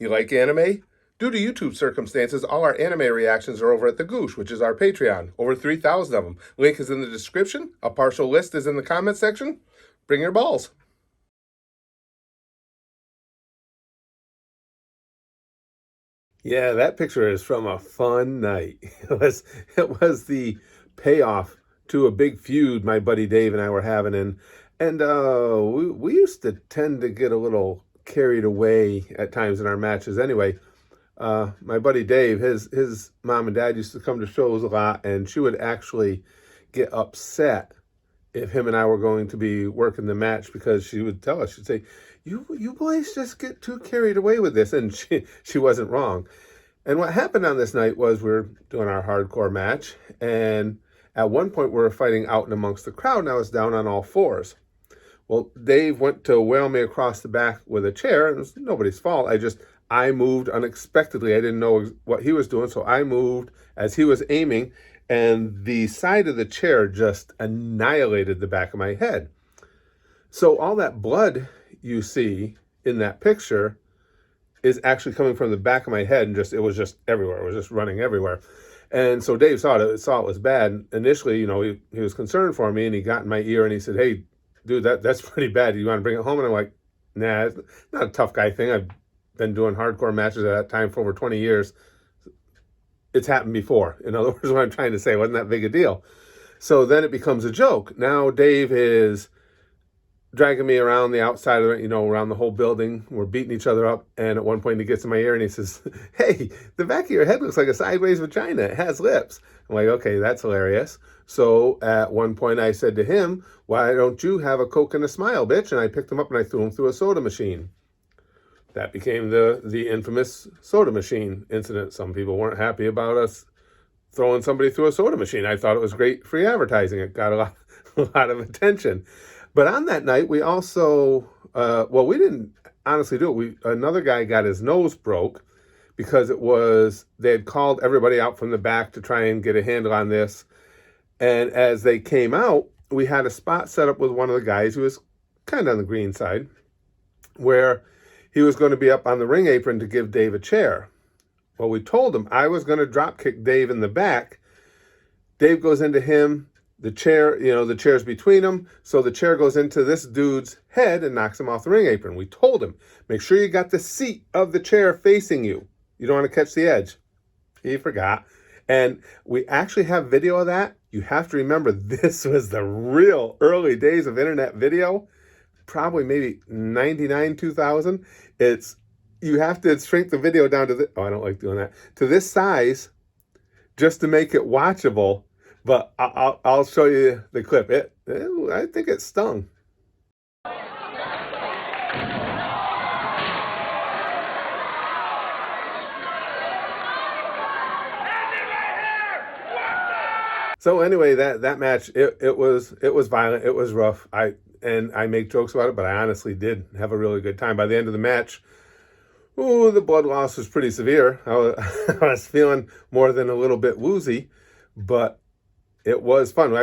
You like anime? Due to YouTube circumstances, all our anime reactions are over at the Goosh, which is our Patreon. Over 3,000 of them. Link is in the description. A partial list is in the comment section. Bring your balls. Yeah, that picture is from a fun night. It was the payoff to a big feud my buddy Dave and I were having, and we used to tend to get a little carried away at times in our matches. Anyway, my buddy Dave, his mom and dad used to come to shows a lot, and she would actually get upset if him and I were going to be working the match because she would tell us, she'd say, "You boys just get too carried away with this," and she wasn't wrong. And what happened on this night was we were doing our hardcore match, and at one point we were fighting out and amongst the crowd, and I was down on all fours. Well, Dave went to whale me across the back with a chair, and it was nobody's fault. I moved unexpectedly. I didn't know what he was doing, so I moved as he was aiming, and the side of the chair just annihilated the back of my head. So all that blood you see in that picture is actually coming from the back of my head, and it was just everywhere. It was just running everywhere. And so Dave saw it was bad. Initially, he was concerned for me, and he got in my ear and he said, "Hey, dude, that's pretty bad. Do you want to bring it home?" And I'm like, "Nah, it's not a tough guy thing. I've been doing hardcore matches at that time for over 20 years. It's happened before." In other words, what I'm trying to say, it wasn't that big a deal. So then it becomes a joke. Now Dave is dragging me around the outside of it, around the whole building. We're beating each other up. And at one point he gets in my ear and he says, "Hey, the back of your head looks like a sideways vagina. It has lips." I'm like, "Okay, that's hilarious." So at one point I said to him, "Why don't you have a Coke and a smile, bitch?" And I picked him up and I threw him through a soda machine. That became the infamous soda machine incident. Some people weren't happy about us throwing somebody through a soda machine. I thought it was great free advertising. It got a lot of attention. But on that night, we also, we didn't honestly do it. Another guy got his nose broke because they had called everybody out from the back to try and get a handle on this. And as they came out, we had a spot set up with one of the guys who was kind of on the green side, where he was going to be up on the ring apron to give Dave a chair. Well, we told him I was going to drop kick Dave in the back. Dave goes into him. The chair, the chair's between them. So the chair goes into this dude's head and knocks him off the ring apron. We told him, make sure you got the seat of the chair facing you. You don't want to catch the edge. He forgot. And we actually have video of that. You have to remember, this was the real early days of internet video. Probably maybe 99, 2000. You have to shrink the video down to I don't like doing that, to this size just to make it watchable. But I'll show you the clip. I think it stung. So anyway, that match, it was violent. It was rough. I make jokes about it, but I honestly did have a really good time. By the end of the match, the blood loss was pretty severe. I was feeling more than a little bit woozy, but it was fun.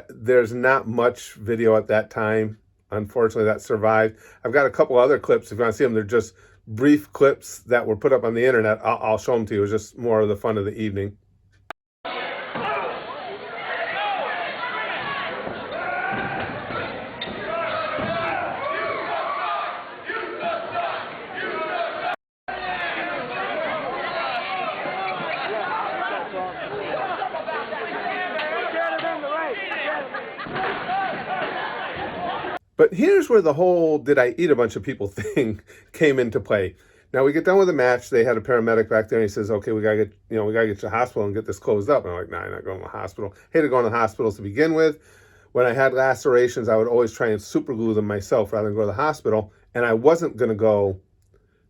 There's not much video at that time, unfortunately, that survived. I've got a couple other clips. If you want to see them, they're just brief clips that were put up on the internet. I'll show them to you. It was just more of the fun of the evening. But here's where the whole "did I eat a bunch of people" thing came into play. Now we get done with the match. They had a paramedic back there, and he says, "Okay, we gotta get you to the hospital and get this closed up." And I'm like, "Nah, I'm not going to the hospital." Hated going to the hospitals to begin with. When I had lacerations, I would always try and super glue them myself rather than go to the hospital. And I wasn't going to go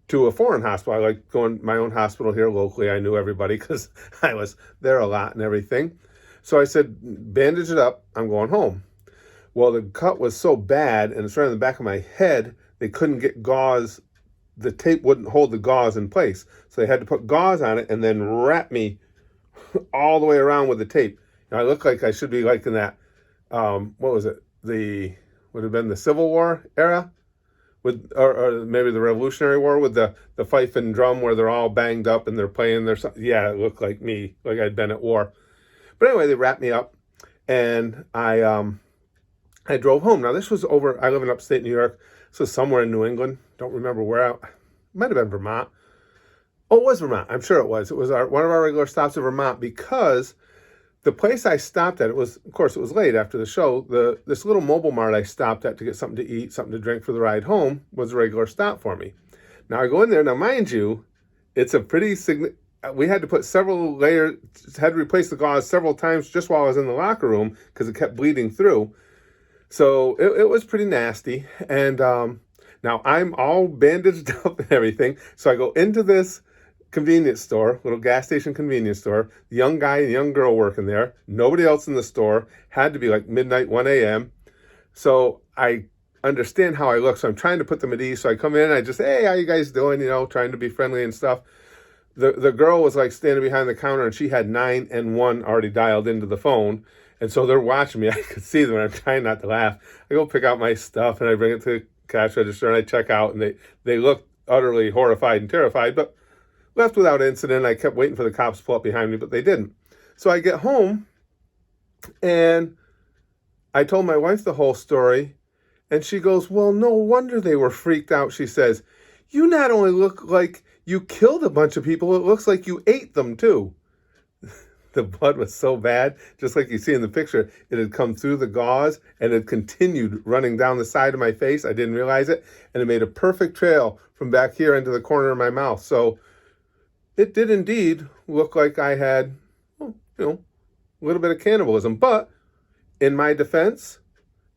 to a foreign hospital. I like going to my own hospital here locally. I knew everybody because I was there a lot and everything. So I said, "Bandage it up. I'm going home." Well, the cut was so bad, and it's right on the back of my head, they couldn't get gauze. The tape wouldn't hold the gauze in place. So they had to put gauze on it and then wrap me all the way around with the tape. I look like I should be like in that, what was it? Would have been the Civil War era, or maybe the Revolutionary War with the fife and drum where they're all banged up and they're playing their song. Yeah, it looked like me, like I'd been at war. But anyway, they wrapped me up, and I drove home. Now this was over. I live in upstate New York, so somewhere in New England. Don't remember where. Might have been Vermont. Oh, it was Vermont. I'm sure it was. It was one of our regular stops in Vermont because the place I stopped at, it was, of course, it was late after the show. This little mobile mart I stopped at to get something to eat, something to drink for the ride home was a regular stop for me. Now I go in there. Now, mind you, it's a pretty significant. We had to put several layers, had to replace the gauze several times just while I was in the locker room because it kept bleeding through. So it was pretty nasty. And now I'm all bandaged up and everything. So I go into this convenience store, little gas station convenience store, the young guy and young girl working there, nobody else in the store, had to be like midnight, 1 a.m. So I understand how I look. So I'm trying to put them at ease. So I come in, I just, hey, how you guys doing? You know, trying to be friendly and stuff. The girl was like standing behind the counter and she had 911 already dialed into the phone. And so they're watching me. I could see them and I'm trying not to laugh. I go pick out my stuff and I bring it to the cash register and I check out and they look utterly horrified and terrified, but left without incident. I kept waiting for the cops to pull up behind me, but they didn't. So I get home and I told my wife the whole story and she goes, well, no wonder they were freaked out. She says, you not only look like you killed a bunch of people, it looks like you ate them too. The blood was so bad, just like you see in the picture, it had come through the gauze and it continued running down the side of my face. I didn't realize it. And it made a perfect trail from back here into the corner of my mouth. So it did indeed look like I had, well, a little bit of cannibalism. But in my defense,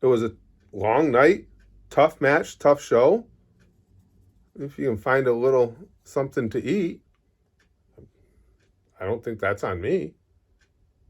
it was a long night, tough match, tough show. If you can find a little something to eat, I don't think that's on me.